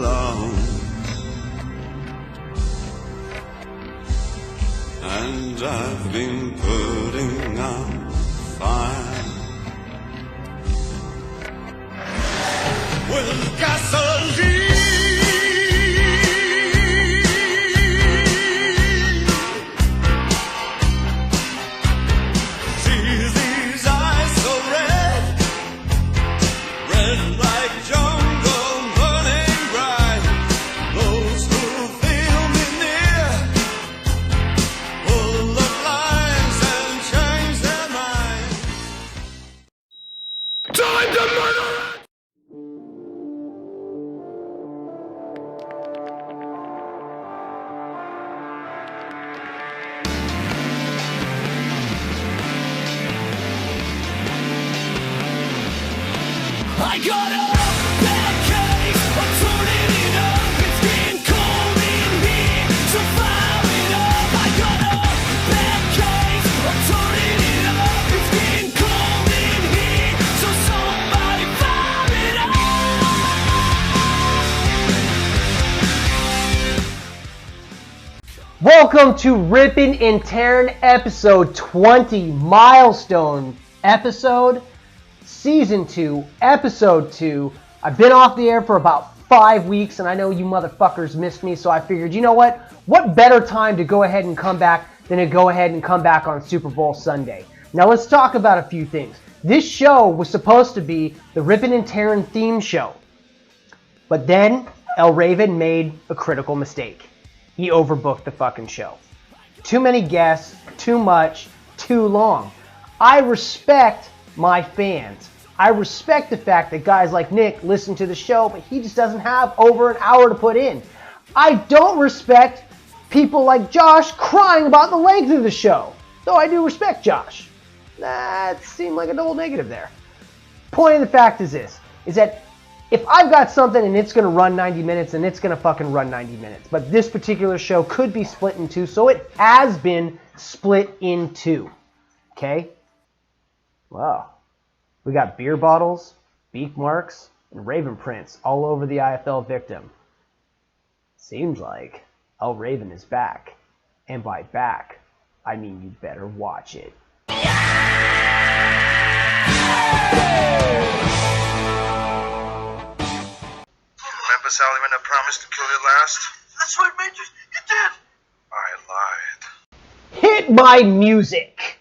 alone, and I've been putting out fire with gasoline. I got a bad case, I'm turning it up. It's getting cold in here, so fire it up. I got a bad case, I'm turning it up. It's getting cold in here, so somebody fire it up. Welcome to Rippin' and Tearin' episode 20, milestone episode. Season 2, Episode 2. I've been off the air for about 5 weeks, and I know you motherfuckers missed me, so I figured, you know what? What better time to go ahead and come back than to go ahead and come back on Super Bowl Sunday? Now, let's talk about a few things. This show was supposed to be the Rippin' and Tearin' theme show, but then El Raven made a critical mistake. He overbooked the fucking show. Too many guests, too much, too long. I respect my fans. I respect the fact that guys like Nick listen to the show, but he just doesn't have over an hour to put in. I don't respect people like Josh crying about the length of the show, though I do respect Josh. That seemed like a double negative there. Point of the fact is this, is that if I've got something and it's going to run 90 minutes, then it's going to fucking run 90 minutes. But this particular show could be split in two, so it has been split in two. Okay? Wow. We got beer bottles, beak marks, and Raven prints all over the IFL victim. Seems like El Raven is back. And by back, I mean you better watch it. Remember, Sally, when I promised to kill you last? That's right, Major. You did. I lied. Hit my music!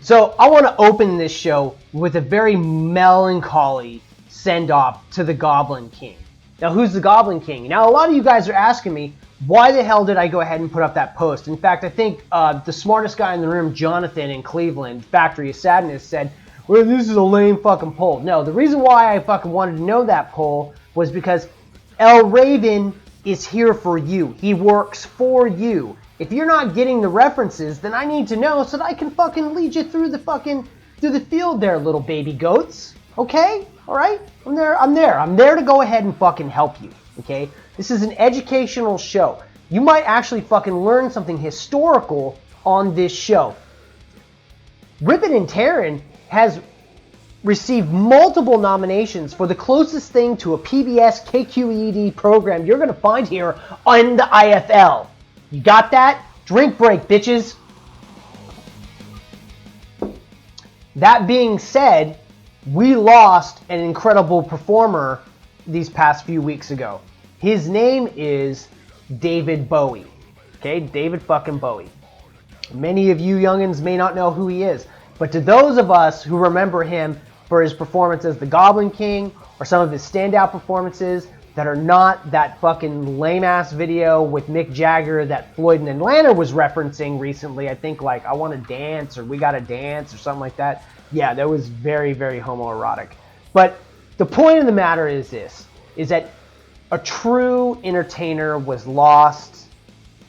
So I want to open this show with a very melancholy send-off to the Goblin King. Now, who's the Goblin King? Now, a lot of you guys are asking me, why the hell did I go ahead and put up that post? In fact, I think the smartest guy in the room, Jonathan in Cleveland, Factory of Sadness, said, well, this is a lame fucking poll. No, the reason why I fucking wanted to know that poll was because El Raven is here for you. He works for you. If you're not getting the references, then I need to know so that I can fucking lead you through the field there, little baby goats. Okay? Alright? I'm there to go ahead and fucking help you. Okay? This is an educational show. You might actually fucking learn something historical on this show. Rippin' and Tearin' has received multiple nominations for the closest thing to a PBS KQED program you're going to find here on the IFL. You got that? Drink break, bitches. That being said, we lost an incredible performer these past few weeks ago. His name is David Bowie. Okay, David fucking Bowie. Many of you youngins may not know who he is, but to those of us who remember him for his performance as the Goblin King or some of his standout performances that are not that fucking lame-ass video with Mick Jagger that Floyd in Atlanta was referencing recently. I think like, I Want to Dance or We Gotta Dance or something like that. Yeah, that was very, very homoerotic. But the point of the matter is this, is that a true entertainer was lost.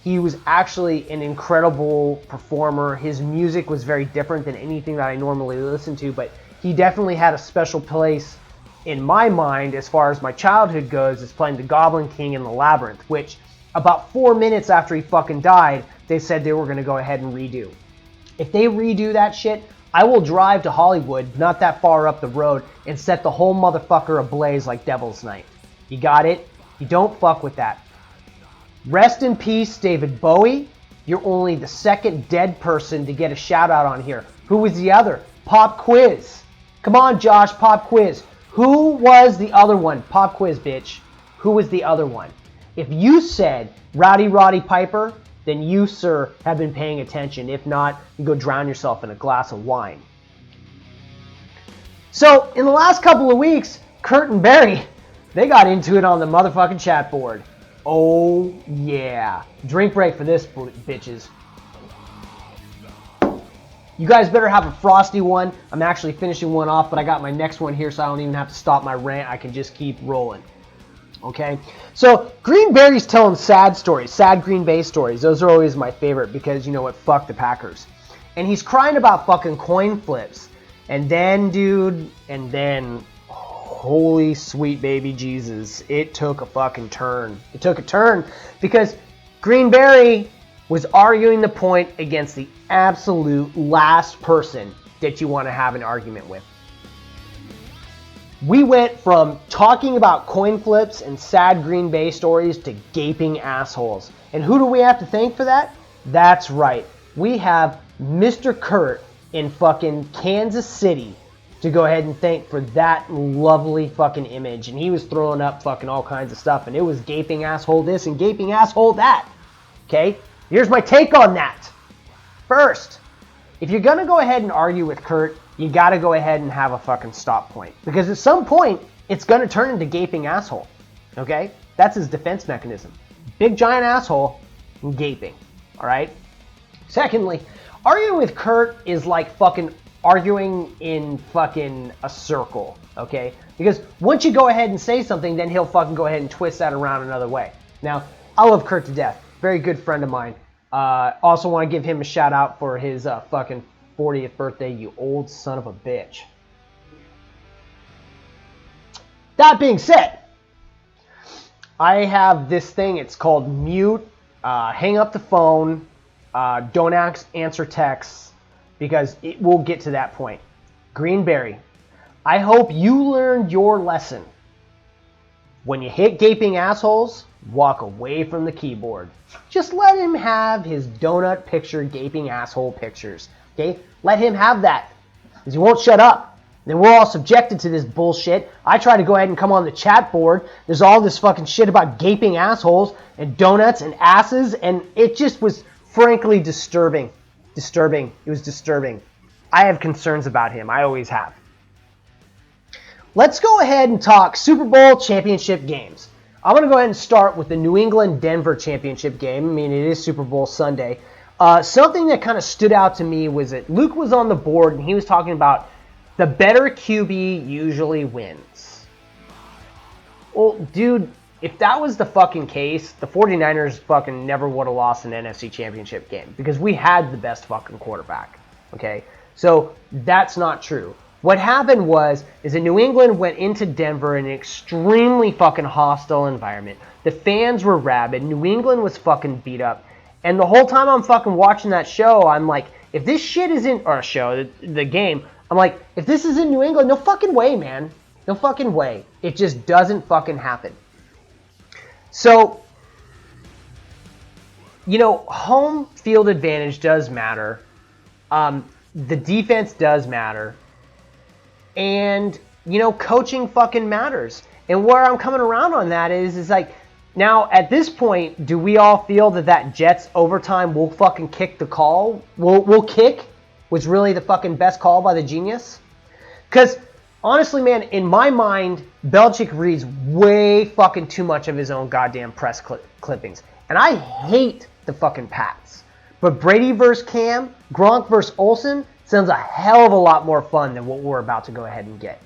He was actually an incredible performer. His music was very different than anything that I normally listen to, but he definitely had a special place in my mind, as far as my childhood goes, is playing the Goblin King in the Labyrinth, which about 4 minutes after he fucking died, they said they were going to go ahead and redo. If they redo that shit, I will drive to Hollywood, not that far up the road, and set the whole motherfucker ablaze like Devil's Night. You got it? You don't fuck with that. Rest in peace, David Bowie. You're only the second dead person to get a shout out on here. Who was the other? Pop quiz. Come on, Josh, pop quiz. Who was the other one? Pop quiz, bitch. Who was the other one? If you said Rowdy Roddy Piper, then you, sir, have been paying attention. If not, you go drown yourself in a glass of wine. So, in the last couple of weeks, Kurt and Barry, they got into it on the motherfucking chat board. Oh, yeah. Drink break for this, bitches. You guys better have a frosty one. I'm actually finishing one off, but I got my next one here, so I don't even have to stop my rant. I can just keep rolling. Okay? So, Green Bay's telling sad stories, sad Green Bay stories. Those are always my favorite because, you know what, fuck the Packers. And he's crying about fucking coin flips. And then, dude, holy sweet baby Jesus, it took a fucking turn. It took a turn because Green Bay was arguing the point against the absolute last person that you want to have an argument with. We went from talking about coin flips and sad Green Bay stories to gaping assholes. And who do we have to thank for that? That's right. We have Mr. Kurt in fucking Kansas City to go ahead and thank for that lovely fucking image. And he was throwing up fucking all kinds of stuff. And it was gaping asshole this and gaping asshole that. Okay? Here's my take on that. First, if you're going to go ahead and argue with Kurt, you got to go ahead and have a fucking stop point. Because at some point, it's going to turn into gaping asshole. Okay? That's his defense mechanism. Big giant asshole and gaping. Alright? Secondly, arguing with Kurt is like fucking arguing in fucking a circle. Okay? Because once you go ahead and say something, then he'll fucking go ahead and twist that around another way. Now, I love Kurt to death. Very good friend of mine. Also want to give him a shout out for his fucking 40th birthday, you old son of a bitch. That being said, I have this thing, it's called mute, hang up the phone, don't answer texts, because it will get to that point. Greenberry, I hope you learned your lesson. When you hit gaping assholes, walk away from the keyboard. Just let him have his donut picture gaping asshole pictures. Okay? Let him have that. Because he won't shut up. Then we're all subjected to this bullshit. I try to go ahead and come on the chat board. There's all this fucking shit about gaping assholes and donuts and asses. And it just was frankly disturbing. Disturbing. It was disturbing. I have concerns about him. I always have. Let's go ahead and talk Super Bowl championship games. I'm going to go ahead and start with the New England-Denver championship game. I mean, it is Super Bowl Sunday. Something that kind of stood out to me was that Luke was on the board and he was talking about the better QB usually wins. Well, dude, if that was the fucking case, the 49ers fucking never would have lost an NFC championship game because we had the best fucking quarterback. Okay? So that's not true. What happened is that New England went into Denver in an extremely fucking hostile environment. The fans were rabid. New England was fucking beat up. And the whole time I'm fucking watching that show, I'm like, if this shit isn't, or show, the game, I'm like, if this is in New England, no fucking way, man. No fucking way. It just doesn't fucking happen. So, you know, home field advantage does matter. The defense does matter. And, you know, coaching fucking matters. And where I'm coming around on that is like, now at this point, do we all feel that Jets overtime will fucking kick the call? Will kick was really the fucking best call by the genius? Because, honestly, man, in my mind, Belichick reads way fucking too much of his own goddamn press clippings. And I hate the fucking Pats. But Brady versus Cam, Gronk versus Olsen, sounds a hell of a lot more fun than what we're about to go ahead and get.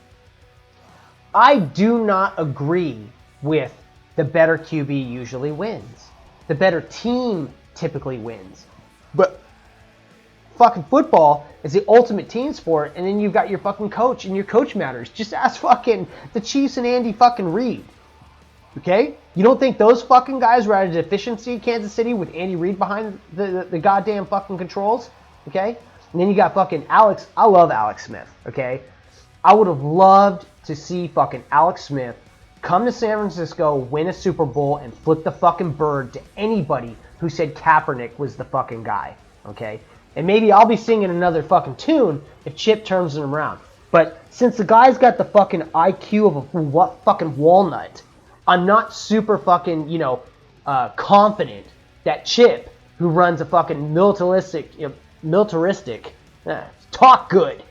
I do not agree with the better QB usually wins. The better team typically wins. But fucking football is the ultimate team sport, and then you've got your fucking coach, and your coach matters. Just ask fucking the Chiefs and Andy fucking Reid. Okay? You don't think those fucking guys were at a deficiency in Kansas City with Andy Reid behind the goddamn fucking controls? Okay? And then you got fucking Alex. I love Alex Smith, okay? I would have loved to see fucking Alex Smith come to San Francisco, win a Super Bowl, and flip the fucking bird to anybody who said Kaepernick was the fucking guy, okay? And maybe I'll be singing another fucking tune if Chip turns him around. But since the guy's got the fucking IQ of a fucking walnut, I'm not super fucking, confident that Chip, who runs a fucking militaristic, talk good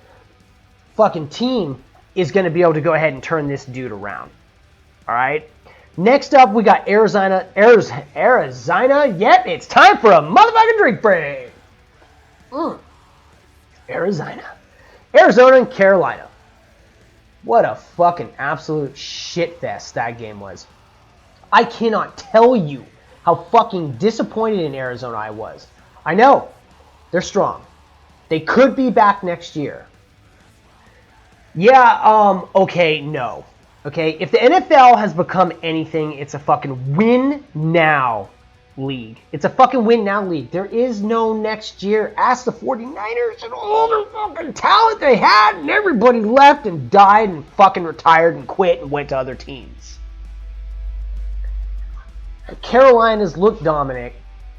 fucking team, is going to be able to go ahead and turn this dude around. All right. Next up, we got Arizona. Yep, it's time for a motherfucking drink break. Arizona and Carolina. What a fucking absolute shit fest that game was. I cannot tell you how fucking disappointed in Arizona I was. I know. They're strong. They could be back next year. Yeah, okay, no. Okay, if the NFL has become anything, it's a fucking win now league. It's a fucking win now league. There is no next year. Ask the 49ers and all their fucking talent they had, and everybody left and died and fucking retired and quit and went to other teams. Carolina's look dominant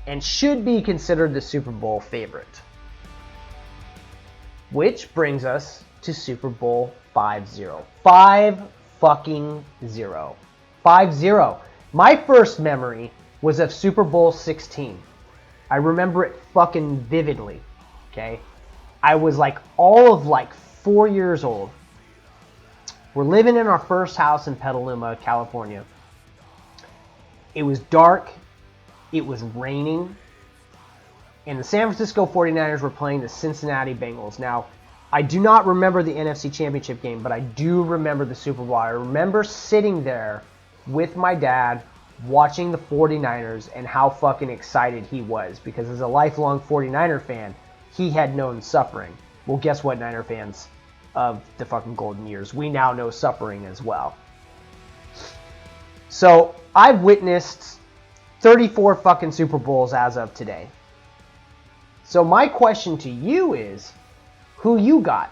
and should be considered the Super Bowl favorite. Which brings us to Super Bowl 5-0. 5-0. My first memory was of Super Bowl 16. I remember it fucking vividly, okay? I was like all of 4 years old. We're living in our first house in Petaluma, California. It was dark. It was raining. And the San Francisco 49ers were playing the Cincinnati Bengals. Now, I do not remember the NFC Championship game, but I do remember the Super Bowl. I remember sitting there with my dad watching the 49ers and how fucking excited he was. Because as a lifelong 49er fan, he had known suffering. Well, guess what, Niner fans of the fucking golden years? We now know suffering as well. So, I've witnessed 34 fucking Super Bowls as of today. So my question to you is, who you got?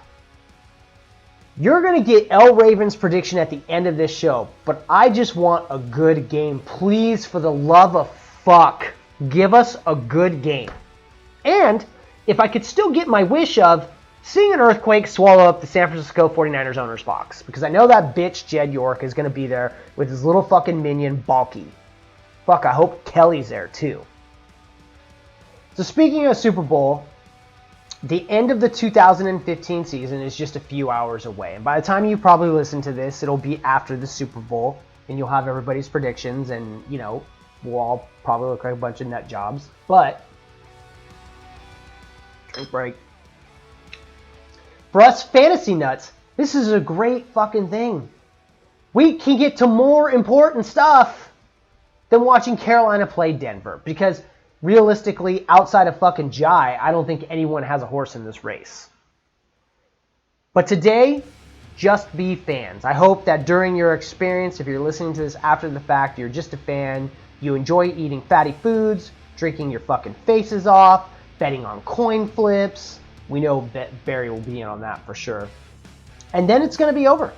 You're going to get L. Raven's prediction at the end of this show, but I just want a good game. Please, for the love of fuck, give us a good game. And if I could still get my wish of seeing an earthquake swallow up the San Francisco 49ers owner's box, because I know that bitch Jed York is going to be there with his little fucking minion, Balky. Fuck, I hope Kelly's there too. So speaking of Super Bowl, the end of the 2015 season is just a few hours away. And by the time you probably listen to this, it'll be after the Super Bowl. And you'll have everybody's predictions. And, we'll all probably look like a bunch of nut jobs. But, drink break. For us fantasy nuts, this is a great fucking thing. We can get to more important stuff than watching Carolina play Denver. Because realistically, outside of fucking Jai, I don't think anyone has a horse in this race. But today, just be fans. I hope that during your experience, if you're listening to this after the fact, you're just a fan, you enjoy eating fatty foods, drinking your fucking faces off, betting on coin flips. We know that Barry will be in on that for sure. And then it's going to be over.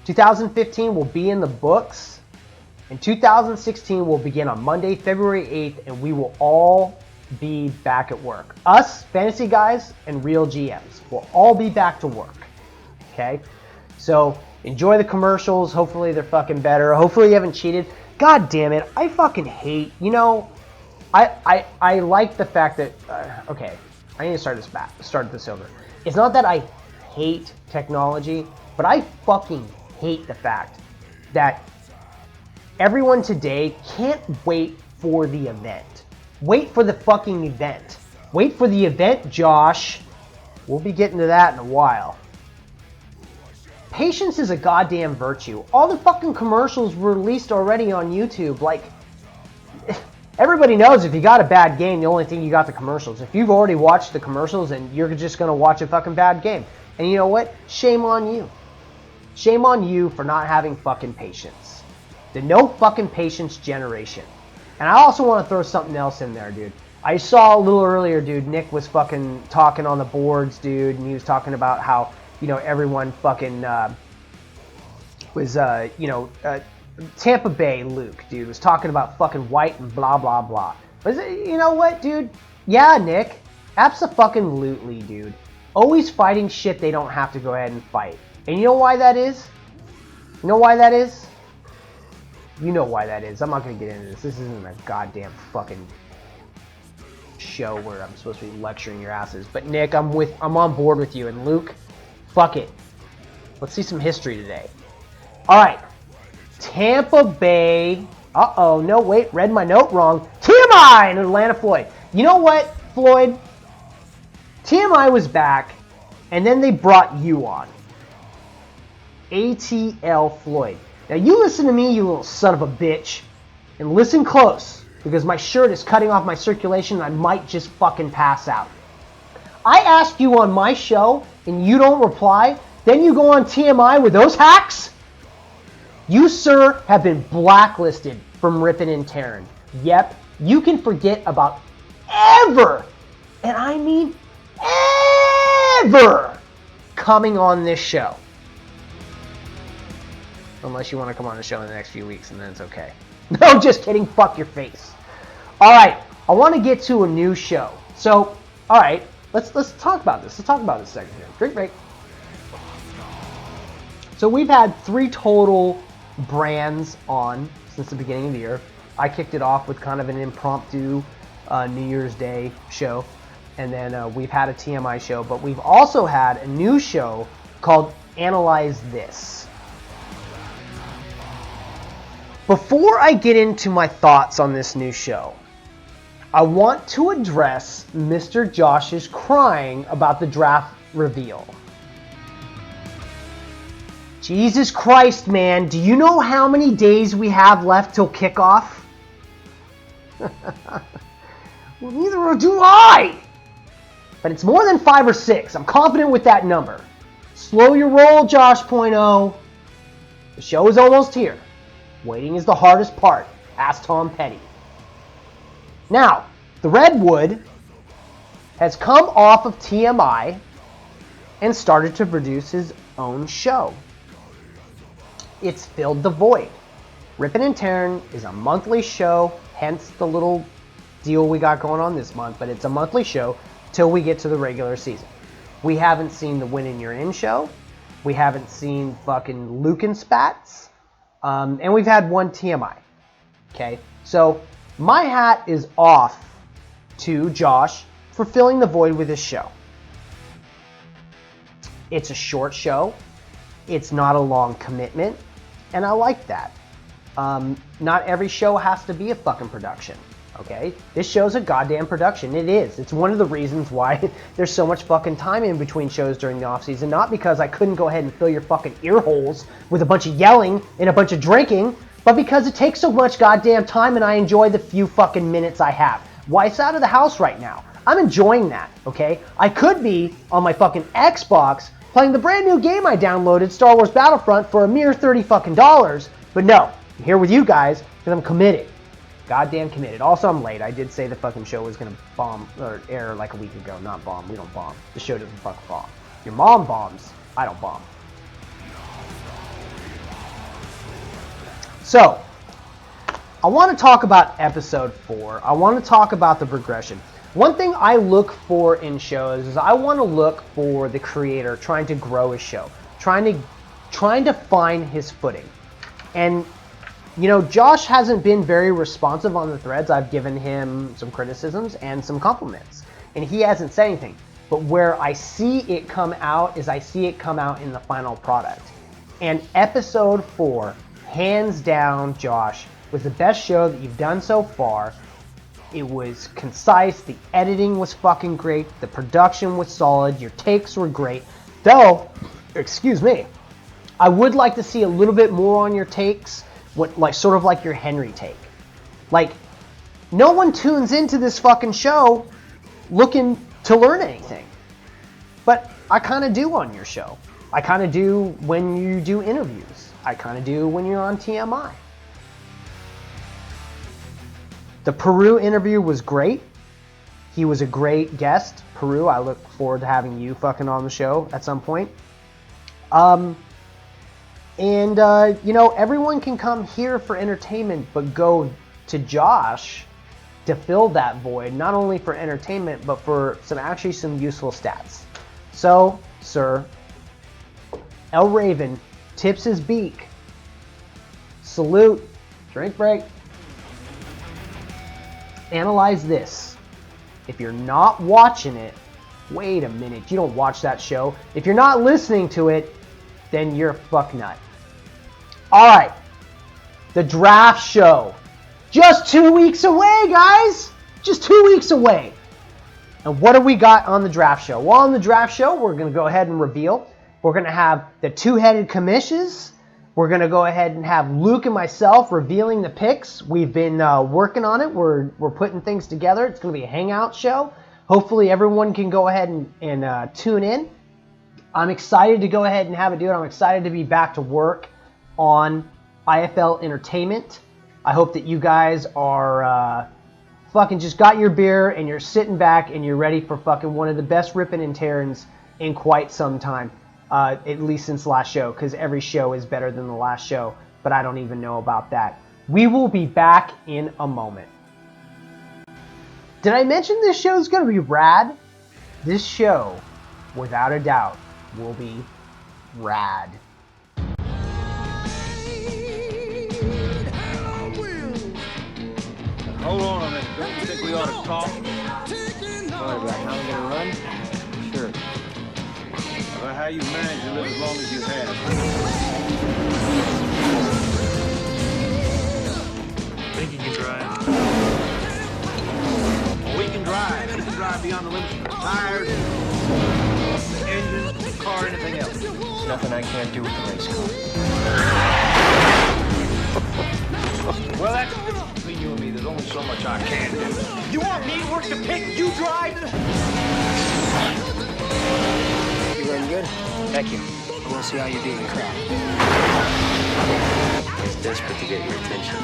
2015 will be in the books. And 2016 will begin on Monday, February 8th, and we will all be back at work. Us, fantasy guys, and real GMs will all be back to work. Okay? So, enjoy the commercials. Hopefully they're fucking better. Hopefully you haven't cheated. God damn it. I fucking hate, I like the fact that, okay, I need to start this over. It's not that I hate technology, but I fucking hate the fact that everyone today can't wait for the event. Wait for the fucking event. Wait for the event, Josh. We'll be getting to that in a while. Patience is a goddamn virtue. All the fucking commercials were released already on YouTube. Everybody knows if you got a bad game, the only thing you got the commercials. If you've already watched the commercials and you're just going to watch a fucking bad game. And you know what? Shame on you. Shame on you for not having fucking patience. The no fucking patience generation. And I also want to throw something else in there, dude. I saw a little earlier, dude, Nick was fucking talking on the boards, dude, and he was talking about how, everyone fucking was, Tampa Bay Luke, dude, was talking about fucking white and blah, blah, blah. But you know what, dude? Yeah, Nick, abso-fucking-lutely, dude. Always fighting shit they don't have to go ahead and fight. And you know why that is? You know why that is? You know why that is. I'm not going to get into this. This isn't a goddamn fucking show where I'm supposed to be lecturing your asses. But Nick, I'm on board with you. And Luke, fuck it. Let's see some history today. Alright. Tampa Bay. Uh-oh. No, wait. Read my note wrong. TMI and Atlanta Floyd. You know what, Floyd? TMI was back, and then they brought you on. ATL Floyd. Now you listen to me, you little son of a bitch, and listen close, because my shirt is cutting off my circulation and I might just fucking pass out. I asked you on my show, and you don't reply, then you go on TMI with those hacks? You, sir, have been blacklisted from ripping and tearing. Yep, you can forget about ever, and I mean ever, coming on this show. Unless you want to come on the show in the next few weeks, and then it's okay. No, just kidding. Fuck your face. All right, I want to get to a new show. So, all right, let's talk about this. Let's talk about this a second here. Drink break. So we've had 3 total brands on since the beginning of the year. I kicked it off with kind of an impromptu New Year's Day show, and then we've had a TMI show, but we've also had a new show called Analyze This. Before I get into my thoughts on this new show, I want to address Mr. Josh's crying about the draft reveal. Jesus Christ, man, do you know how many days we have left till kickoff? Well, neither do I! But it's more than 5 or 6. I'm confident with that number. Slow your roll, Josh.0. The show is almost here. Waiting is the hardest part. Ask Tom Petty. Now, the Redwood has come off of TMI and started to produce his own show. It's filled the void. Rippin' and Tearin' is a monthly show, hence the little deal we got going on this month, but it's a monthly show till we get to the regular season. We haven't seen the Win and You're In show. We haven't seen fucking Luke and Spats. And we've had 1 TMI. Okay? So, my hat is off to Josh for filling the void with his show. It's a short show. It's not a long commitment. And I like that. Not every show has to be a fucking production. Okay? This show's a goddamn production. It is. It's one of the reasons why there's so much fucking time in between shows during the off season. Not because I couldn't go ahead and fill your fucking ear holes with a bunch of yelling and a bunch of drinking, but because it takes so much goddamn time and I enjoy the few fucking minutes I have. Wife's out of the house right now. I'm enjoying that, okay? I could be on my fucking Xbox playing the brand new game I downloaded, Star Wars Battlefront, for a mere $30 fucking dollars, but no, I'm here with you guys because I'm committed. Goddamn committed. Also, I'm late. I did say the fucking show was gonna bomb or air like a week ago. Not bomb. We don't bomb. The show doesn't fucking bomb. Your mom bombs. I don't bomb. So, I want to talk about episode 4. I want to talk about the progression. One thing I look for in shows is I want to look for the creator trying to grow his show, trying to find his footing. And you know, Josh hasn't been very responsive on the threads. I've given him some criticisms and some compliments, and he hasn't said anything. But where I see it come out is I see it come out in the final product. And episode 4, hands down, Josh, was the best show that you've done so far. It was concise, the editing was fucking great, the production was solid, your takes were great. Though, excuse me, I would like to see a little bit more on your takes. Sort of like your Henry take. Like, no one tunes into this fucking show looking to learn anything. But I kind of do on your show. I kind of do when you do interviews. I kind of do when you're on TMI. The Peru interview was great. He was a great guest. Peru, I look forward to having you fucking on the show at some point. Everyone can come here for entertainment, but go to Josh to fill that void, not only for entertainment, but for some useful stats. So, sir, El Raven tips his beak. Salute. Drink break. Analyze this. If you're not watching it, wait a minute, you don't watch that show. If you're not listening to it, then you're a fuck nut. Alright, the draft show. Just 2 weeks away, guys! Just 2 weeks away. And what do we got on the draft show? Well, on the draft show, we're going to go ahead and reveal. We're going to have the two-headed commissions. We're going to go ahead and have Luke and myself revealing the picks. We've been working on it. We're putting things together. It's going to be a hangout show. Hopefully everyone can go ahead and tune in. I'm excited to go ahead and have it do it. I'm excited to be back to work on IFL Entertainment. I hope that you guys are fucking just got your beer and you're sitting back and you're ready for fucking one of the best ripping and tearings in quite some time. At least since last show, because every show is better than the last show, but I don't even know about that. We will be back in a moment. Did I mention this show is going to be rad? This show, without a doubt, will be rad. Hold on a minute. Don't you think we ought to talk? Sorry about how I'm going to run? Sure. About how you managed to live as long as you have. Think you can drive? Well, we can drive. We can drive beyond the limits of the tires, the engine, the car, anything else. There's nothing I can't do with the race car. Well, that's the difference between you and me. There's only so much I can do. You want me to work the pit? You drive? You run good? Thank you. I want to see how you do in the crowd. He's desperate to get your attention.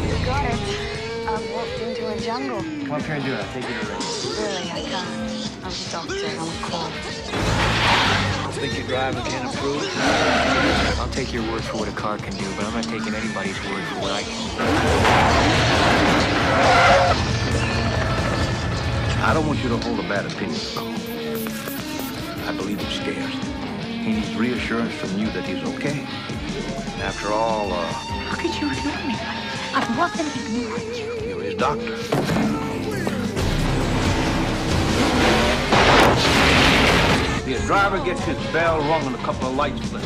You got it. I've walked into a jungle. Come up here and do it. I'll take you to race. Really, I can't. I'm a doctor. I'm a call. Think you drive and can't improve? I'll take your word for what a car can do, but I'm not taking anybody's word for what I can do. I don't want you to hold a bad opinion of Cole. I believe he's scared. He needs reassurance from you that he's okay. After all, How could you ignore me? I wasn't ignoring you. you're his doctor. The driver gets his bell rung and a couple of lights flick.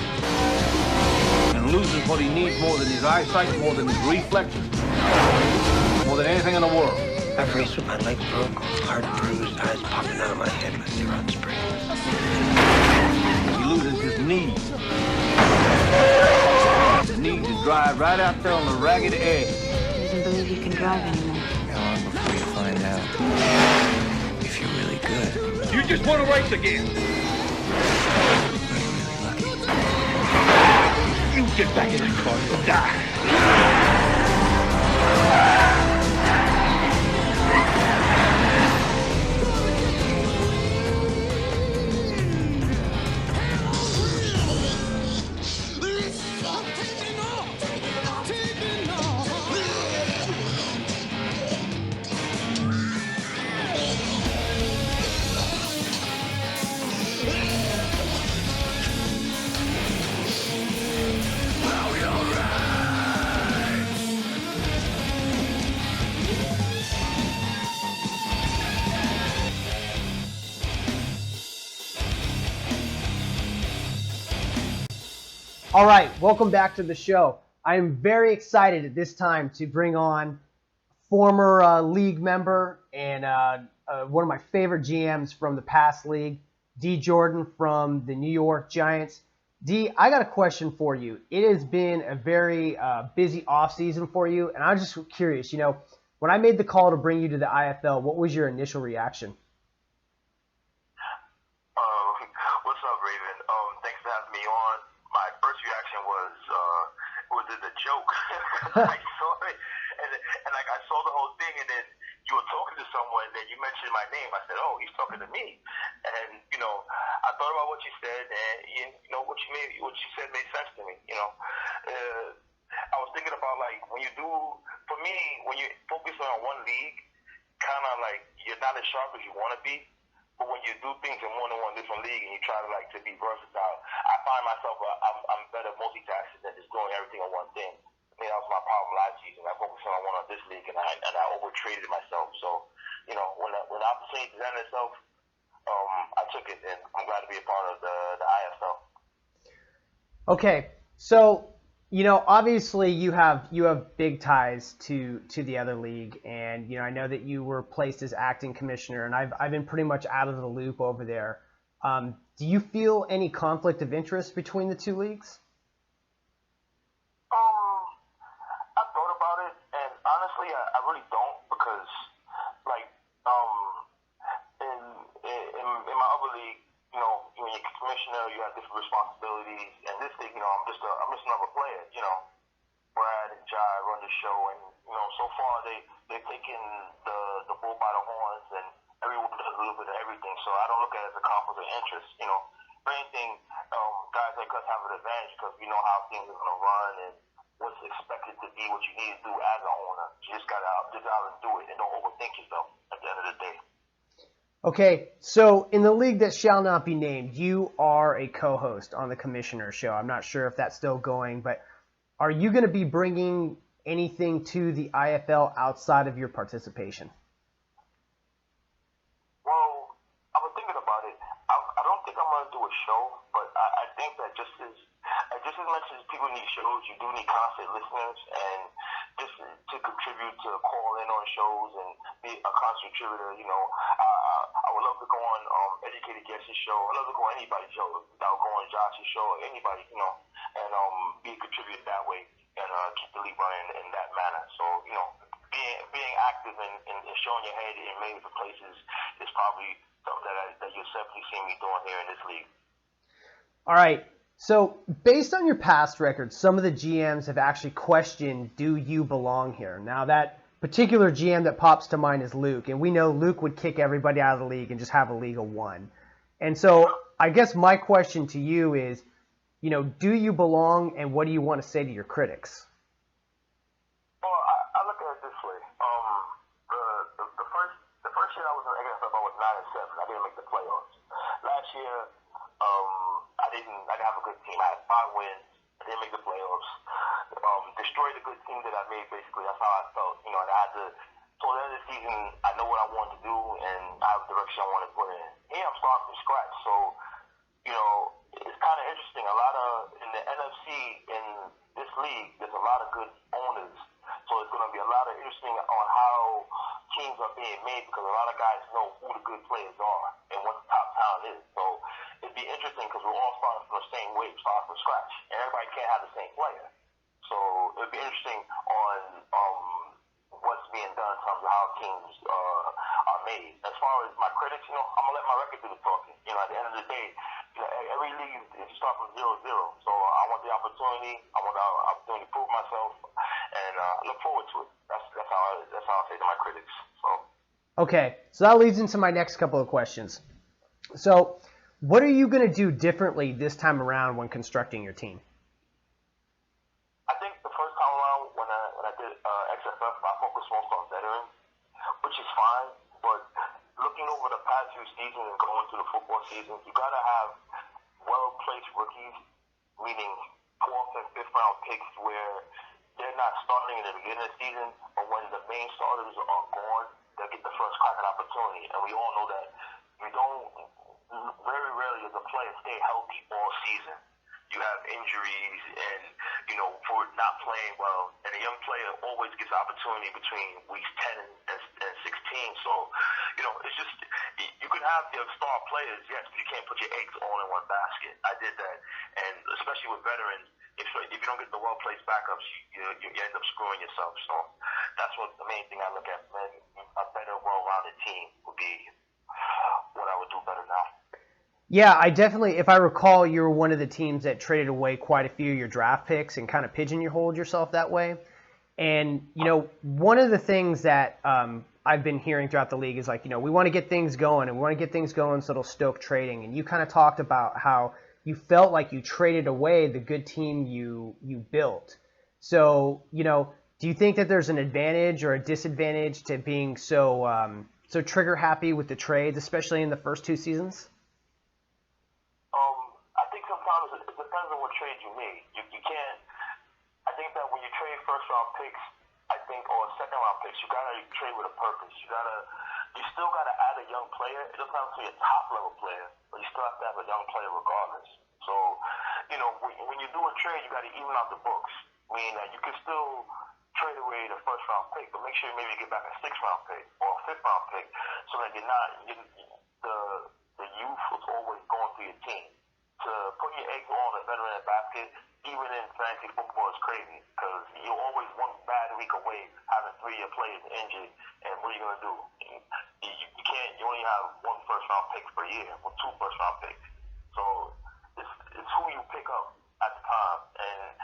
And loses what he needs more than his eyesight, more than his reflexes, more than anything in the world. I've raced with my legs broke, heart bruised, eyes popping out of my head like they were on springs. He loses his knees. His knees to drive right out there on the ragged edge. He doesn't believe you can drive anymore. How long before you find out if you're really good? You just want to race again. You get back in that car, you'll die. All right, welcome back to the show. I am very excited at this time to bring on former league member and one of my favorite GMs from the past league, D. Jordan from the New York Giants. D, I got a question for you. It has been a very busy offseason for you, and I'm just curious, when I made the call to bring you to the IFL, what was your initial reaction? What's up, Raven? Thanks for having me on. My first reaction was it a joke? I saw it, and like I saw the whole thing, and then you were talking to someone, then you mentioned my name. I said, oh, he's talking to me. And, you know, I thought about what you said, and, you know, what you said made sense to me, you know. I was thinking about, like, when you do, for me, when you focus on one league, kind of like you're not as sharp as you want to be. But when you do things in more than one different league and you try to, like, to be versatile, I find myself, I'm better multitasking than just doing everything on one thing. I mean, that was my problem last season. I focused on one on this league, and I overtraded myself. So, you know, when the opportunity presented itself, I took it, and I'm glad to be a part of the IFL. Okay, so you know, obviously you have big ties to the other league, and you know, I know that you were placed as acting commissioner, and I've been pretty much out of the loop over there. Do you feel any conflict of interest between the two leagues? I thought about it, and honestly, I really don't, because like in my other league, you know, when you're commissioner, you have different responsibilities. And this league, you know, I'm just another player. You know, Brad and Jai run the show, and you know, so far they're taking the bull by the horns, and everyone does a little bit of everything. So I don't look at it as a conflict of interest. You know, if anything, guys like us have an advantage because we know how things are gonna run and what's expected to be what you need to do as an owner. You just gotta get out and do it, and don't overthink yourself at the end of the day. Okay, so in the league that shall not be named, you are a co-host on the Commissioner Show. I'm not sure if that's still going, but are you going to be bringing anything to the IFL outside of your participation? Well, I was thinking about it. I don't think I'm going to do a show, but I think that just as much as people need shows, you do need constant listeners, and just to contribute to call in on shows and be a constant contributor. You know, I would love to go on Educated Guest's show. I love to go on anybody's show. I'll go on Josh's show or anybody, you know, and be a contributor that way, and keep the league running in that manner. So, you know, being active and showing your head in many different places is probably something that you'll simply see me doing here in this league. All right. So based on your past record, some of the GMs have actually questioned, do you belong here? Now that particular GM that pops to mind is Luke, and we know Luke would kick everybody out of the league and just have a league of one. And so I guess my question to you is, you know, do you belong, and what do you want to say to your critics? Well, I look at it this way. The first year I was in the XFL, I was 9-7. I didn't make the playoffs. Last year, I didn't have a good team. I had 5 wins. I didn't make the playoffs. Destroyed the good team that I made, basically. That's how I felt. You know, and I had to, so at the end of the season, I know what I wanted to do, and I have a direction I want to put in. Here, I'm starting from scratch. So, you know, it's kind of interesting. In the NFC, in this league, there's a lot of good owners. So it's going to be a lot of interesting on how teams are being made, because a lot of guys know who the good players are and what the top talent is. So it'd be interesting because we're all starting from the same way, starting from scratch, and everybody can't have the same player. So it'd be interesting on what's being done in terms of how teams are made. As far as my critics, you know, I'm gonna let my record do the talking. You know, at the end of the day, you know, every league is you start from 0-0. So I want the opportunity. I want the opportunity to prove myself, and look forward to it. That's how I say to my critics. So. Okay, so that leads into my next couple of questions. So, what are you going to do differently this time around when constructing your team? I think the first time around when I did XFF, I focused most on veterans, which is fine. But looking over the past few seasons and going through the football seasons, you gotta have well-placed rookies, meaning 4th and 5th round picks, where they're not starting in the beginning of the season, but when the main starters are gone, they'll get the first crack at opportunity. And we all know that you don't, very rarely does a player stay healthy all season. You have injuries and, you know, for not playing well. And a young player always gets opportunity between weeks 10 and 16. So, you know, it's just, you can have your star players, yes, but you can't put your eggs all in one basket. I did that. And especially with veterans, if you don't get the well-placed backups, you end up screwing yourself. So that's what the main thing I look at, man. A better, well-rounded team would be what I would do better now. Yeah, I definitely, if I recall, you were one of the teams that traded away quite a few of your draft picks and kind of pigeonholed yourself that way. And, you know, one of the things that I've been hearing throughout the league is like, we want to get things going, and we want to get things going so it'll stoke trading. And you kind of talked about how you felt like you traded away the good team you built. So, do you think that there's an advantage or a disadvantage to being so trigger happy with the trades, especially in the first 2 seasons? I think sometimes it depends on what trade you make. You can't. I think that when you trade first round picks, or second round picks, you gotta trade with a purpose. You still gotta add a young player. It doesn't have to be a top level player, but you still have to have a young player regardless. So, when you do a trade, you gotta even out the books. Meaning that you can still trade away the first round pick, but make sure maybe you get back a 6th round pick or a 5th round pick, so that the youth is always going through your team. To put your eggs all in a veteran basket, even in fantasy football, is crazy because you're always one bad week away having 3 of your players injured, and what are you gonna do? You can't. You only have 1 first round pick per year or 2 first round picks. So it's who you pick up at the time, and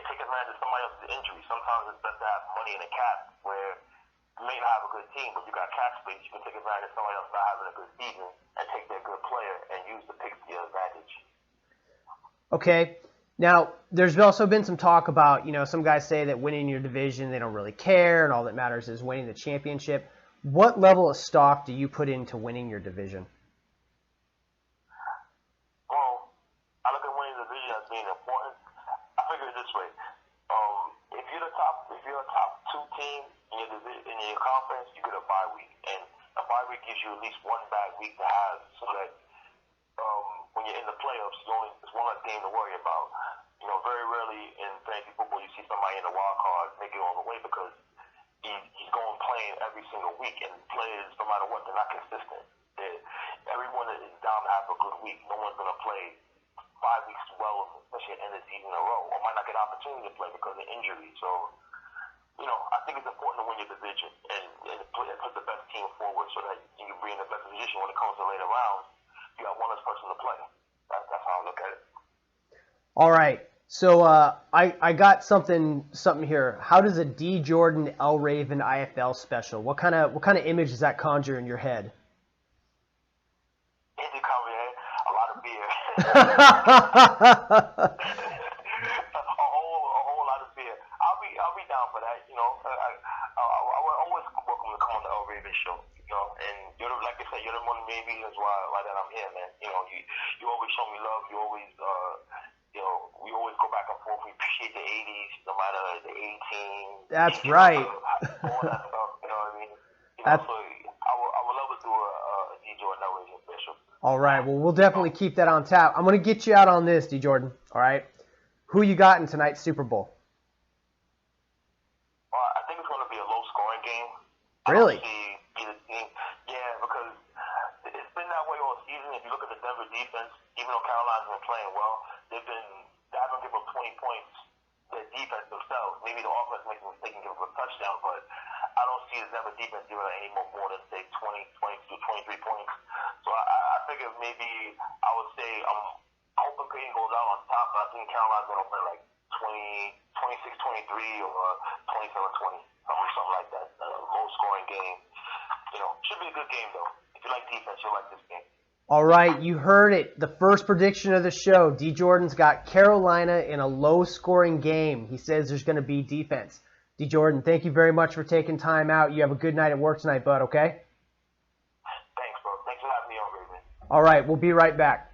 it takes advantage of somebody else's injury. Sometimes it's best to have money in a cap where you may not have a good team, but you got cap space. You can take advantage of somebody else not having a good season and take their good player and use the picks to your advantage. Okay. Now, there's also been some talk about, some guys say that winning your division, they don't really care, and all that matters is winning the championship. What level of stock do you put into winning your division? Well, I look at winning the division as being important. I figure it this way. If you're a top 2 team in your conference, you get a bye week. And a bye week gives you at least 1 bad week to have so that when you're in the playoffs, it's one less game to worry about. Very rarely in fantasy football you see somebody in the wild card make it all the way because he's going playing every single week, and players, no matter what, they're not consistent. Everyone is down to have a good week. No one's going to play 5 weeks well, especially at the end of the season in a row, or might not get an opportunity to play because of injury. So, I think it's important to win your division and put the best team forward so that you can be in the best position when it comes to later rounds. You got one less person to play. That's how I look at it. All right. So I got something here. How does a D. Jordan L. Raven IFL special? What kind of image does that conjure in your head? Easy conjure head. A lot of beer. a whole lot of beer. I'll be down for that. I would always welcome to come on the L. Raven show. And like I said, you're the one of the main reasons why that I'm here, man. You always show me love. You always we always go back and forth. We appreciate the 80s, no matter the 18. That's right. All that stuff, you know what I mean? So I would love to do a D. Jordan L. Raven special. All right. Well, we'll definitely keep that on tap. I'm going to get you out on this, D. Jordan. All right. Who you got in tonight's Super Bowl? I think it's going to be a low-scoring game. Really? I don't see either team. Yeah, because it's been that way all season. If you look at the Denver defense, even though Carolina's been playing well, they haven't given up 20 points. Their defense themselves, maybe the offense makes a mistake and give up a touchdown, but I don't see the Denver defense giving up any more than, say, 20, 22, 23 points. So I figure maybe I would say I'm hoping Peyton goes out on top, but I think Carolina's going to win like 26-23 or 27-20, something like that. Low-scoring game. Should be a good game, though. If you like defense, you'll like this game. All right, you heard it. The first prediction of the show, D. Jordan's got Carolina in a low-scoring game. He says there's going to be defense. D. Jordan, thank you very much for taking time out. You have a good night at work tonight, bud, okay? Thanks, bro. Thanks for having me on, Raven. All right, we'll be right back.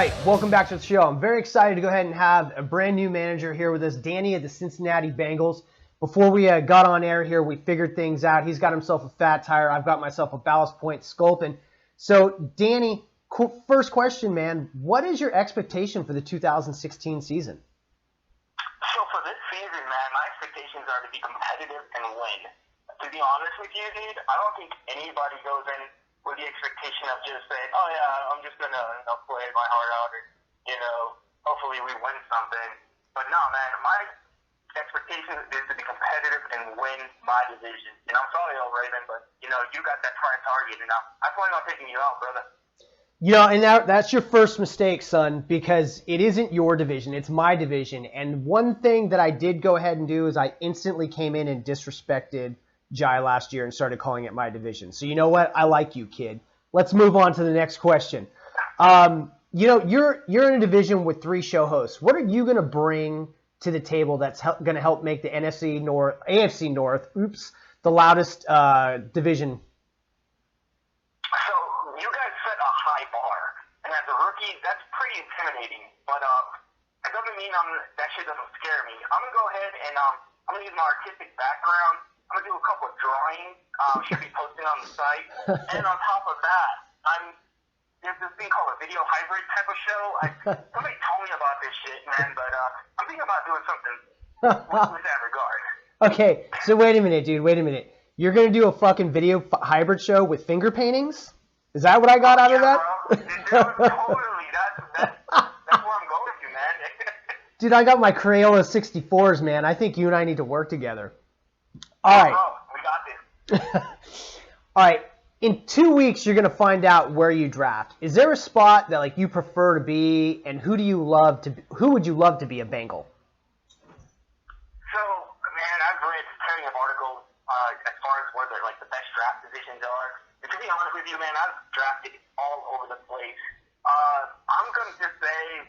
right, welcome back to the show. I'm very excited to go ahead and have a brand new manager here with us, Danny of the Cincinnati Bengals. Before we got on air here, we figured things out. He's got himself a fat tire. I've got myself a Ballast Point Sculpin. So, Danny, first question, man. What is your expectation for the 2016 season? So for this season, man, my expectations are to be competitive and win. To be honest with you, dude, I don't think anybody goes in with the expectation of just saying, oh yeah, I'm just gonna play my heart out, or hopefully we win something. But no, man, my expectation is to be competitive and win my division. And I'm sorry, old Raven, but you got that prime target, and I plan on taking you out, brother. And that's your first mistake, son, because it isn't your division. It's my division. And one thing that I did go ahead and do is I instantly came in and disrespected Jai last year and started calling it my division. So you know what? I like you, kid. Let's move on to the next question. You're in a division with 3 show hosts. What are you going to bring to the table that's going to help make the AFC North, the loudest division? So you guys set a high bar, and as a rookie, that's pretty intimidating. But it doesn't mean that shit doesn't scare me. I'm gonna go ahead and I'm gonna use my artistic background. I'm gonna do a couple of drawings. Should be posted on the site. And on top of that, there's this thing called a video hybrid type of show. Somebody told me about this shit, man. But I'm thinking about doing something with that regard. Okay, so wait a minute, dude. Wait a minute. You're going to do a fucking video hybrid show with finger paintings? Is that what I got out of that? Totally. That's where I'm going to, man. Dude, I got my Crayola 64s, man. I think you and I need to work together. All right. Bro, we got this. All right. In 2 weeks, you're going to find out where you draft. Is there a spot that you prefer to be, and who would you love to be a Bengal? So, man, I've read plenty of articles as far as where the best draft positions are. And to be honest with you, man, I've drafted all over the place. I'm going to just say,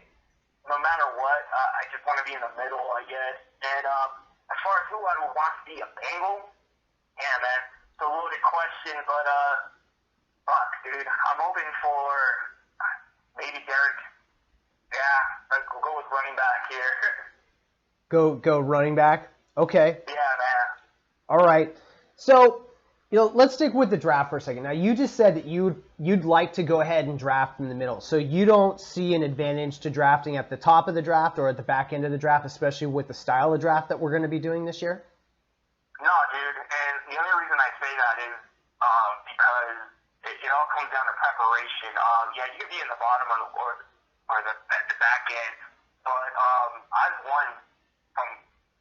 no matter what, I just want to be in the middle, I guess. And as far as who I would want to be a Bengal, yeah, man, it's a loaded question, but fuck, dude, I'm hoping for maybe Derek. Yeah, I'll go with running back here. Go running back? Okay. Yeah, man. All right. So, let's stick with the draft for a second. Now, you just said that you'd like to go ahead and draft in the middle. So you don't see an advantage to drafting at the top of the draft or at the back end of the draft, especially with the style of draft that we're going to be doing this year? No, dude. And the only reason I say that is because it all comes down to preparation. Yeah, you could be in the bottom or the back end, but I've won from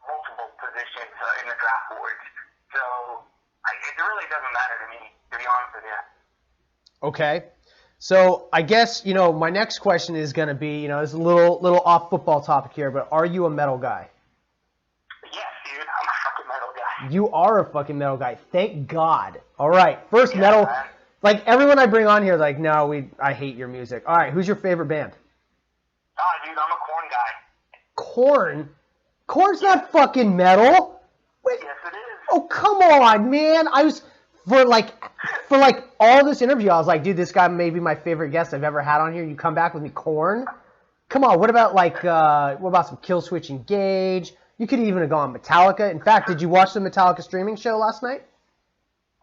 multiple positions in the draft boards. So it really doesn't matter to me, to be honest with you. Okay. So I guess, my next question is going to be, it's a little off football topic here, but are you a metal guy? Yes, dude. I'm a fucking metal guy. You are a fucking metal guy. Thank God. All right. First metal. Man. Like, everyone I bring on here is like, no, I hate your music. All right. Who's your favorite band? Dude, I'm a Korn guy. Korn? Korn's not fucking metal. Wait. Yes, it is. Oh, come on, man. I was, for all this interview, I was like, dude, this guy may be my favorite guest I've ever had on here. You come back with me, Korn? Come on, what about some Killswitch Engage? You could even have gone Metallica. In fact, did you watch the Metallica streaming show last night?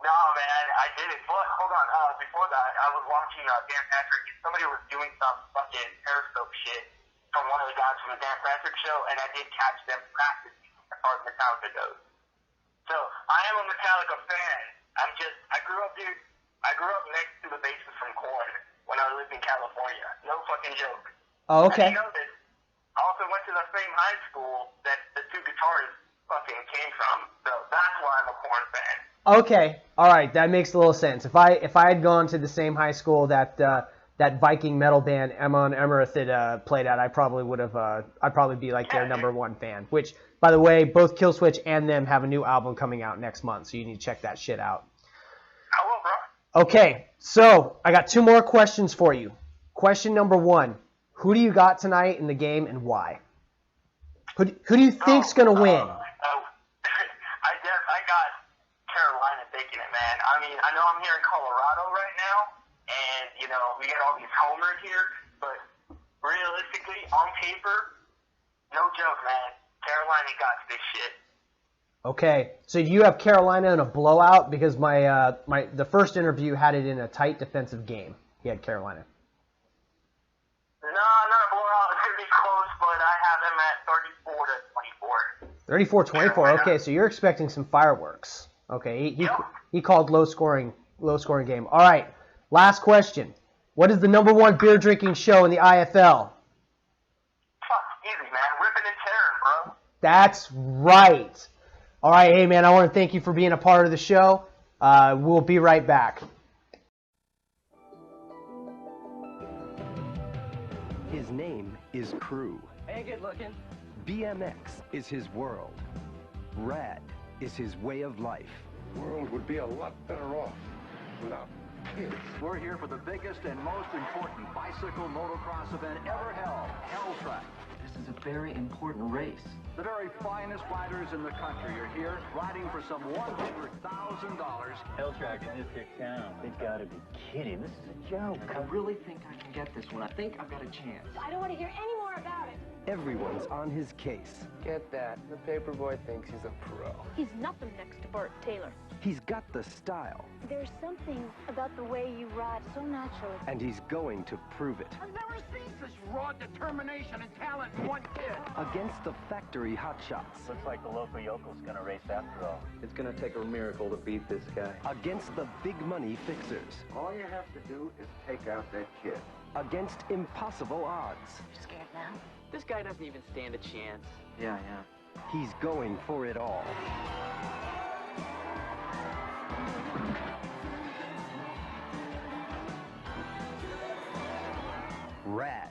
No, man, I didn't. But hold on, before that, I was watching Dan Patrick. Somebody was doing some fucking Periscope shit from one of the guys from the Dan Patrick show, and I did catch them practicing as far as Metallica goes. So, I am a Metallica fan. I grew up next to the bassist from Korn when I lived in California. No fucking joke. Oh, okay. And you know this. I also went to the same high school that the 2 guitarists fucking came from. So, that's why I'm a Korn fan. Okay. All right. That makes a little sense. If I had gone to the same high school that Viking metal band Emma and Emerith had played at, I'd probably be like their number 1 fan. Which, by the way, both Killswitch and them have a new album coming out next month, so you need to check that shit out. I will, bro. Okay. So I got 2 more questions for you. Question number 1: who do you got tonight in the game and why? Who do you think's gonna win? I got Carolina taking it, man. I mean, I know I'm here in Colorado right now, and we got all these homers here, but realistically, on paper, no joke, man. Carolina got this shit. Okay, so you have Carolina in a blowout because the first interview had it in a tight defensive game. He had Carolina. No, not a blowout. It's going to be close, but I have him at 34-24. 34-24. Okay, so you're expecting some fireworks. Okay, he called low scoring game. All right, last question. What is the #1 beer drinking show in the IFL? Fuck, easy, man. Ripping and tearing, bro. That's right. All right, hey man, I want to thank you for being a part of the show. We'll be right back. His name is Crew. Hey, good looking. BMX is his world. Rad is his way of life. The world would be a lot better off without kids. We're here for the biggest and most important bicycle motocross event ever held, Hell Track. This is a very important race. The very finest riders in the country are here riding for some $100,000. Hell Track in this big town. They've got to be kidding. This is a joke. I really think I can get this one. I think I've got a chance. I don't want to hear any more about it. Everyone's on his case. Get that. The paperboy thinks he's a pro. He's nothing next to Burt Taylor. He's got the style. There's something about the way you ride so natural. And he's going to prove it. I've never seen such raw determination and talent in one kid. Against the factory hotshots. Looks like the local yokel's gonna race after all. It's gonna take a miracle to beat this guy. Against the big money fixers. All you have to do is take out that kid. Against impossible odds. You scared now? This guy doesn't even stand a chance. Yeah, I am. He's going for it all. Rad.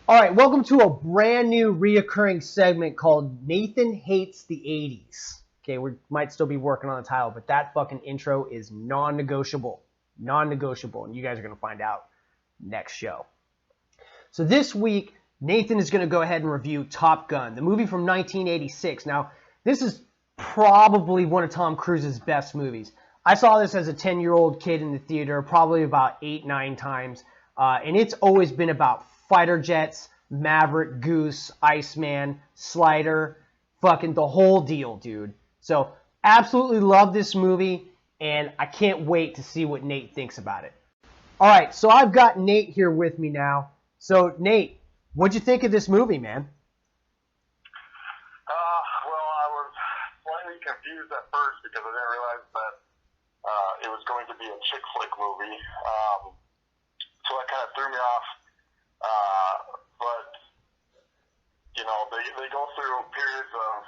All right, welcome to a brand new reoccurring segment called Nathan Hates the 80s. Okay, we might still be working on the title, but that fucking intro is non-negotiable. Non-negotiable, and you guys are going to find out next show. So this week, Nathan is going to go ahead and review Top Gun, the movie from 1986. Now, this is probably one of Tom Cruise's best movies. I saw this as a 10-year-old kid in the theater, probably about 8-9 times, and it's always been about fighter jets, Maverick, Goose, Iceman, Slider, fucking the whole deal, dude. So, absolutely love this movie, and I can't wait to see what Nate thinks about it. All right, so I've got Nate here with me now. So, Nate, what'd you think of this movie, man? Well, I was slightly confused at first because I didn't realize that it was going to be a chick flick movie. So that kind of threw me off. But, you know, they go through periods of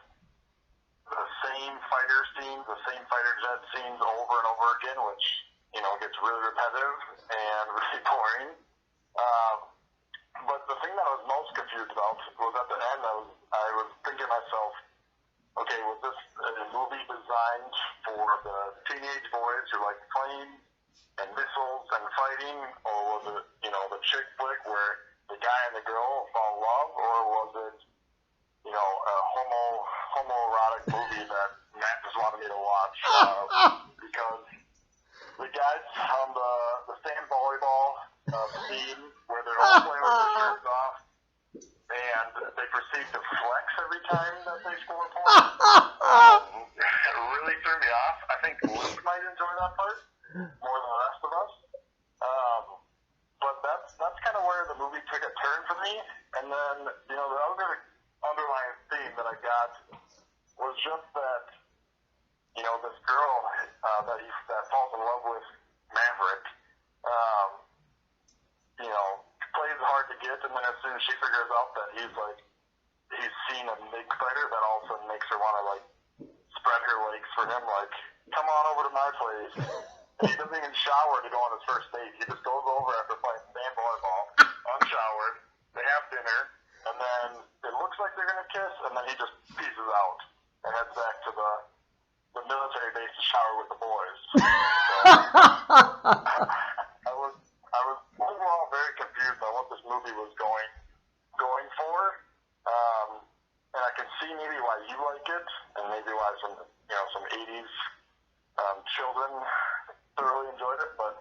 the same fighter scenes, the same fighter jet scenes over and over again, which, you know, gets really repetitive and really boring. But the thing that I was most confused about was at the end, I was thinking to myself, okay, was this a movie designed for the teenage boys who like planes and missiles and fighting, or was it, you know, the chick flick where the guy and the girl fall in love, or was it, you know, a homoerotic movie that Matt just wanted me to watch? Because the guys on the sand volleyball scene where they're all playing with their shirts off, and they proceed to flex every time that they score points. It really threw me off. I think Luke might enjoy that part more than the rest of us. But that's kind of where the movie took a turn for me. And then, you know, the other underlying theme that I got was just that, you know, this girl that falls in love with Maverick, you know, plays hard to get, and then as soon as she figures out that he's seen a big fighter, that all of a sudden makes her want to, like, spread her legs for him, like, come on over to my place. And he doesn't even shower to go on his first date. He just goes over after playing sand volleyball, unshowered, they have dinner, and then it looks like they're going to kiss, and then he just children thoroughly enjoyed it, but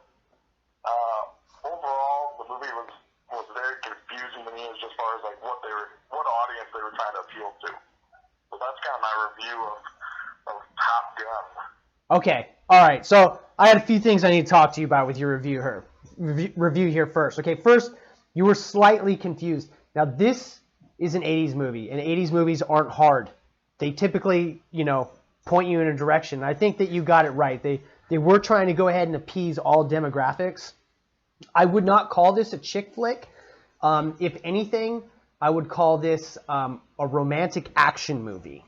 overall, the movie was very confusing to me as far as like what audience they were trying to appeal to. So that's kind of my review of Top Gun. Okay, all right. So I had a few things I need to talk to you about with your review here first. Okay, first, you were slightly confused. Now, this is an 80s movie, and 80s movies aren't hard. They typically, point you in a direction. I think that you got it right. They were trying to go ahead and appease all demographics. I would not call this a chick flick. If anything, I would call this a romantic action movie.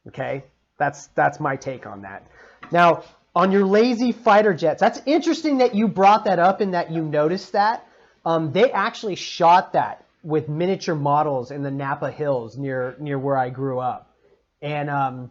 Okay, that's my take on that. Now, on your lazy fighter jets, that's interesting that you brought that up and that you noticed that. They actually shot that with miniature models in the Napa Hills near where I grew up. And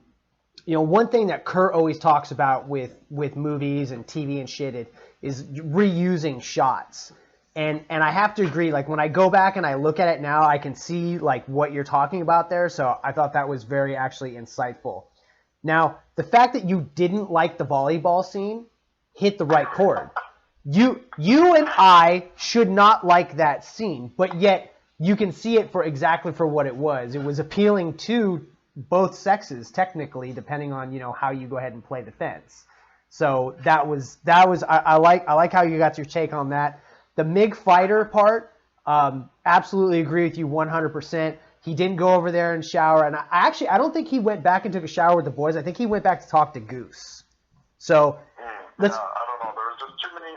one thing that Kurt always talks about with movies and TV and shit is reusing shots. And I have to agree, like when I go back and I look at it now, I can see like what you're talking about there. So I thought that was very actually insightful. Now, the fact that you didn't like the volleyball scene hit the right chord. You and I should not like that scene, but yet you can see it for exactly for what it was. It was appealing to both sexes, technically, depending on how you go ahead and play the fence. So that was I like how you got your take on that. The MiG fighter part, absolutely agree with you 100%. He didn't go over there and shower, and I don't think he went back and took a shower with the boys. I think he went back to talk to Goose. So let's. I don't know. There's too many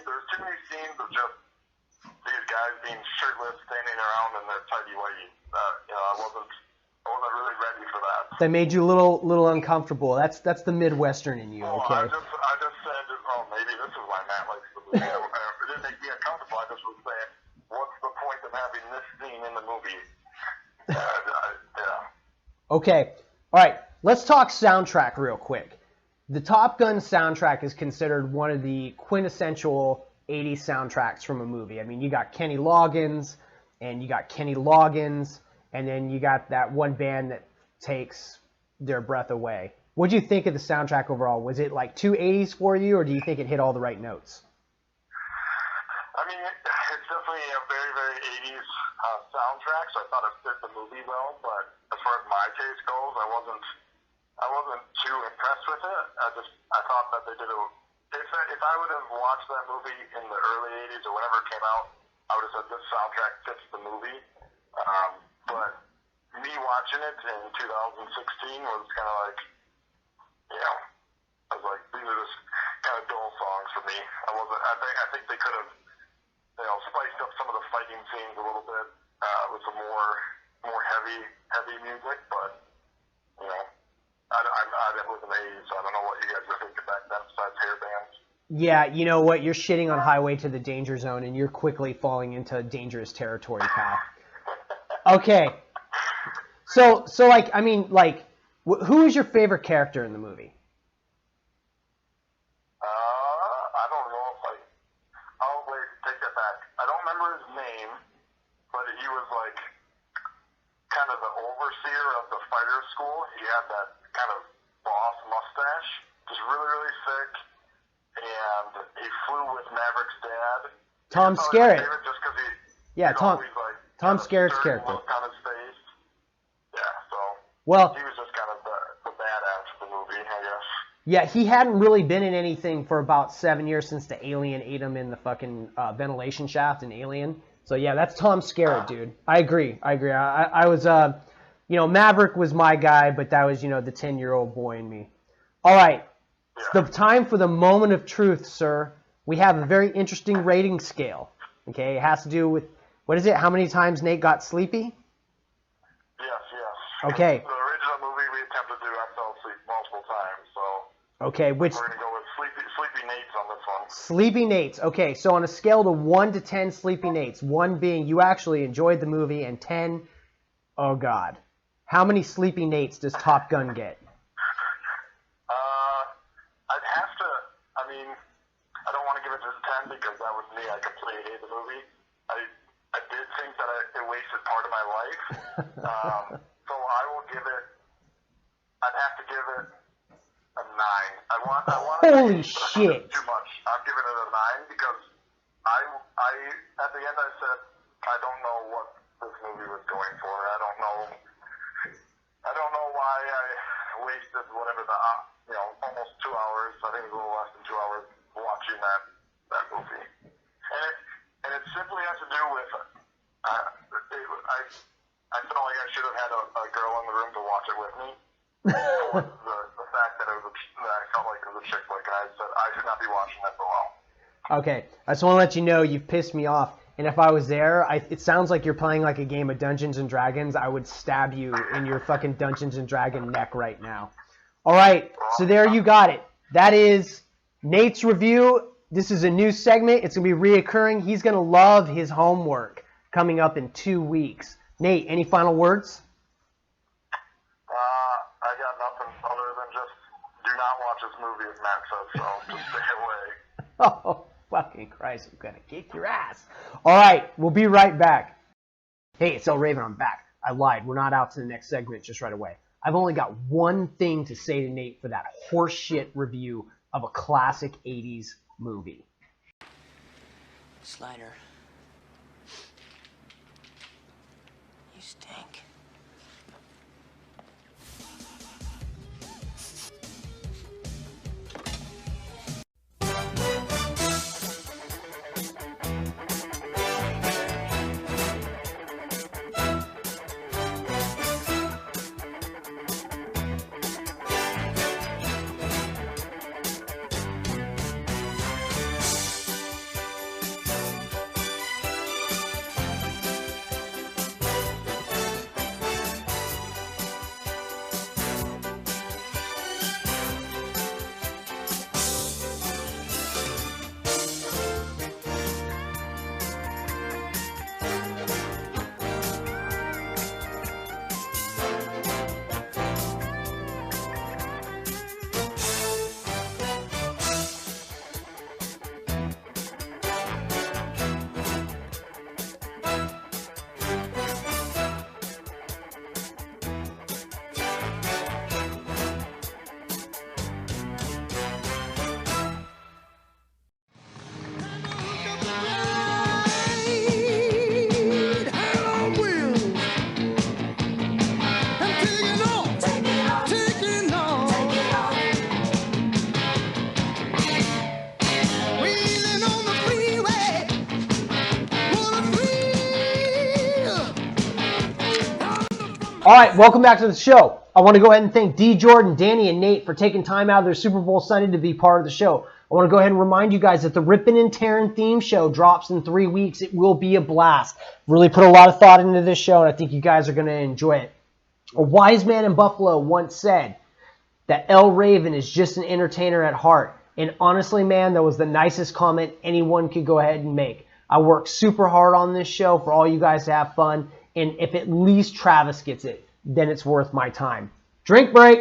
scenes of just these guys being shirtless, standing around in their tighty whities. I wasn't really ready for that. That made you a little uncomfortable. That's the Midwestern in you. Okay. I just said, maybe this is why Matt likes the movie. It didn't make me uncomfortable. I just was saying, what's the point of having this scene in the movie? Yeah. Okay. All right. Let's talk soundtrack real quick. The Top Gun soundtrack is considered one of the quintessential 80s soundtracks from a movie. I mean, you got Kenny Loggins, and then you got that one band that takes their breath away. What do you think of the soundtrack overall? Was it like too 80s for you, or do you think it hit all the right notes? I mean, it's definitely a very, very 80s soundtrack, so I thought it fit the movie well. But as far as my taste goes, I wasn't too impressed with it. I thought that they did if I would have watched that movie in the early 80s or whenever it came out, I would have said this soundtrack fits the movie. But me watching it in 2016 was kind of like, I was like, these are just kind of dull songs for me. I think they could have, spiced up some of the fighting scenes a little bit with some more heavy music. But I was in the 80s, so I don't know what you guys were thinking back then besides hair bands. Yeah, you know what? You're shitting on Highway to the Danger Zone, and you're quickly falling into dangerous territory, pal. Okay. So who is your favorite character in the movie? I don't know wait, take that back. I don't remember his name, but he was like kind of the overseer of the fighter school. He had that kind of boss mustache, just really, really thick, and he flew with Maverick's dad. Tom Skerritt. Just because Tom Skerritt's character. Look on his face. Yeah, so well, he was just kind of the badass of the movie, I guess. Yeah, he hadn't really been in anything for about 7 years since the alien ate him in the fucking ventilation shaft in Alien. So yeah, that's Tom Skerritt, dude. I agree. I was, Maverick was my guy, but that was, the 10-year-old boy in me. All right, it's the time for the moment of truth, sir. We have a very interesting rating scale. Okay, it has to do with, what is it? How many times Nate got sleepy? Yes. Okay. The original movie we attempted to do, I fell asleep multiple times, so. Okay, we're going to go with Sleepy Nates on this one. Sleepy Nates. Okay, so on a scale of 1 to 10 Sleepy Nates, 1 being you actually enjoyed the movie, and 10, oh God. How many Sleepy Nates does Top Gun get? I'd have to, I don't want to give it just 10 because that was me. I completely hated the movie. I did think that it wasted part of my life. So I will give it, I'd have to give it a 9 9. I want Holy shit. too much. I'm giving it a 9 because I at the end I said I don't know what this movie was going for. I don't know why I wasted whatever the almost 2 hours. I think it was a little less than 2 hours watching that movie. And it simply has to do with I felt like I should have had a girl in the room to watch it with me. the fact that I felt like it was a chick flick, and I said I should not be watching this alone. Okay, I just want to let you know you've pissed me off. And if I was there, it sounds like you're playing like a game of Dungeons and Dragons. I would stab you in your fucking Dungeons and Dragon neck right now. All right, so there you got it. That is Nate's review. This is a new segment. It's going to be reoccurring. He's going to love his homework coming up in 2 weeks. Nate, any final words? I got nothing other than just do not watch this movie, as Matt says, so just stay away. Oh, fucking Christ, I'm going to kick your ass. All right, we'll be right back. Hey, it's El Raven, I'm back. I lied. We're not out to the next segment just right away. I've only got one thing to say to Nate for that horseshit review of a classic 80s movie. Slider. You stink. All right, welcome back to the show. I want to go ahead and thank D. Jordan, Danny, and Nate for taking time out of their Super Bowl Sunday to be part of the show. I want to go ahead and remind you guys that the Rippin' and Tearin' theme show drops in 3 weeks. It will be a blast. Really put a lot of thought into this show, and I think you guys are going to enjoy it. A wise man in Buffalo once said that El Raven is just an entertainer at heart. And honestly, man, that was the nicest comment anyone could go ahead and make. I work super hard on this show for all you guys to have fun. And if at least Travis gets it, then it's worth my time. Drink break.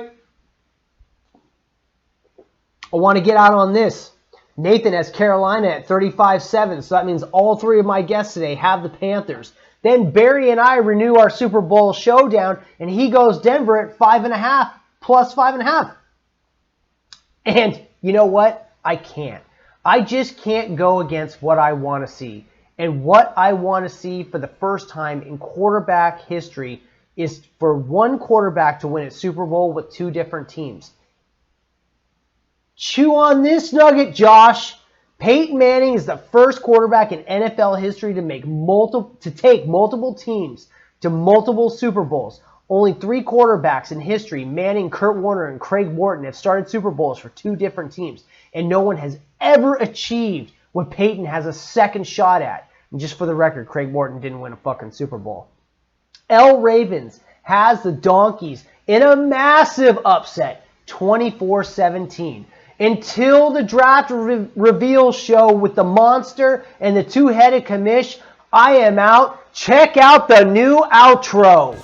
I want to get out on this. Nathan has Carolina at 35-7, so that means all three of my guests today have the Panthers. Then Barry and I renew our Super Bowl showdown, and he goes Denver at 5.5 plus 5.5. And you know what? I can't. I just can't go against what I want to see. And what I want to see for the first time in quarterback history is for one quarterback to win a Super Bowl with two different teams. Chew on this nugget, Josh. Peyton Manning is the first quarterback in NFL history to take multiple teams to multiple Super Bowls. Only 3 quarterbacks in history, Manning, Kurt Warner, and Craig Morton, have started Super Bowls for 2 different teams. And no one has ever achieved what Peyton has a second shot at. And just for the record, Craig Morton didn't win a fucking Super Bowl. El Ravens has the Donkeys in a massive upset, 24-17. Until the draft reveal show with the monster and the two-headed commish, I am out. Check out the new outro.